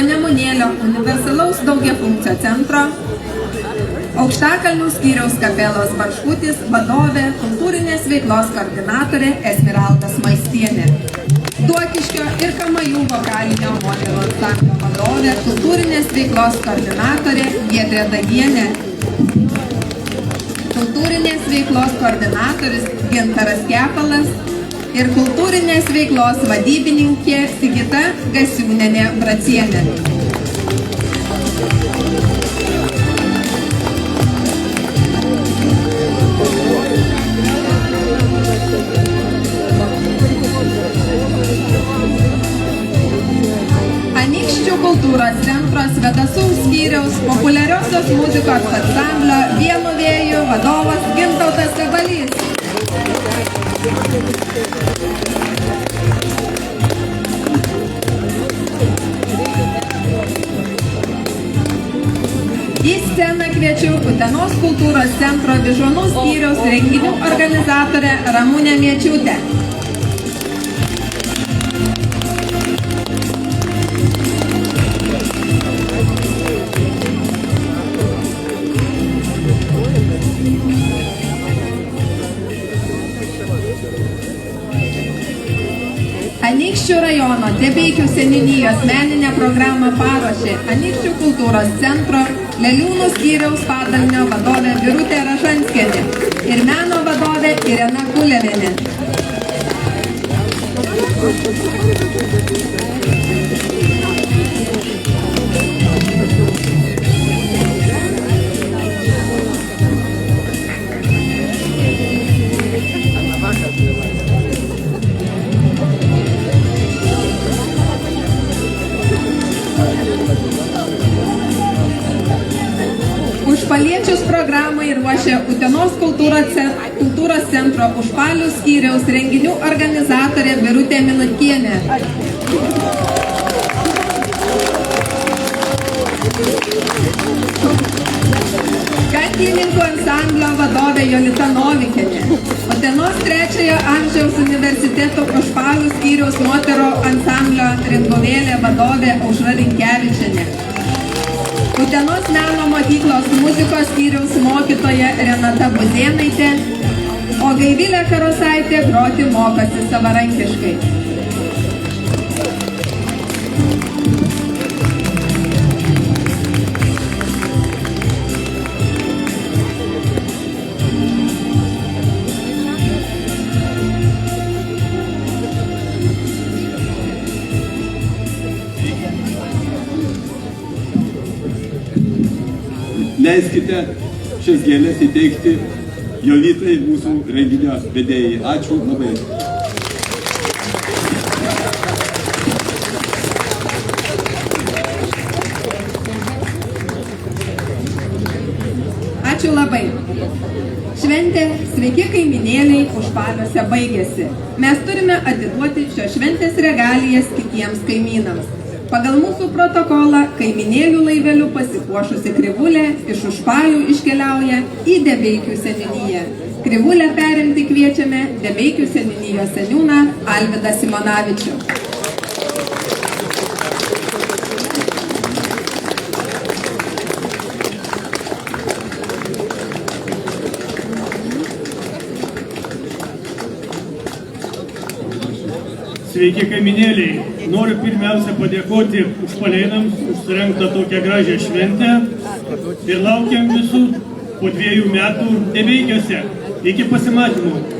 Panemunėlio universalaus daugiafunkcio centro, Aukštakalnių skyriaus kapelos Barškutis vadovė, kultūrinės veiklos koordinatorė Esmeralda Smaistienė. Duokiškio ir Kamajų vokalinio moterų ansamblio vadovė, kultūrinės veiklos koordinatorė Giedrė Dagienė. Kultūrinės veiklos koordinatorius Gintaras Kepalas ir kultūrinės veiklos vadybininkė Sigita Gasiūnienė Bracienė. Anykščių kultūros centro Svėdasų skyriaus populiariosios muzikos ansamblio Vienu vėju vadovas Gintautas Kabalys. Į sceną kviečiu Utenos kultūros centro Vyžuonų skyriaus renginių organizatorę Ramunę Miečiūtę. Anykščių rajono Debeikių seniūnijos meninę programą paruošė Anykščių kultūros centro Leliūnų skyriaus padalinio vadovė Birutė Ražanskienė ir meno vadovė Irena Kulevienė. Užpaliečius programai ruošia Utenos kultūros centro Užpalių skyriaus renginių organizatorė Birutė Minutkienė. Kantininkų ansamblio vadovė Jolita Novikienė. Utenos 3-ojo amžiaus universiteto Užpalių skyriaus moterų ansamblio Ringuvėlė vadovė Aušra Rinkevičienė. Utenos meno mokyklos muzikos skyriaus mokytoja Renata Buzėnaitė, o Gaivilė Karosaitė groti mokosi savarankiškai. Leiskite šias gėles įteikti Jolitai, mūsų renginio vedėjai. Ačiū labai. Ačiū labai. Šventė Sveiki kaiminėliai Užpaliuose baigėsi. Mes turime atiduoti šios šventės regalijas kitiems kaimynams. Pagal mūsų protokolą kaiminėlių laivelių pasipuošusi Krivulė iš Užpalių iškeliauja į Debeikių seniūniją. Krivulę perimti kviečiame Debeikių seniūnijos seniūną Alvydą Simonavičių. Sveiki kaiminėliai. Noriu pirmiausia padėkoti užpalėnams už surengtą tokią gražią šventę ir laukiam visų po 2 metų Debeikiuose. Iki pasimatymų.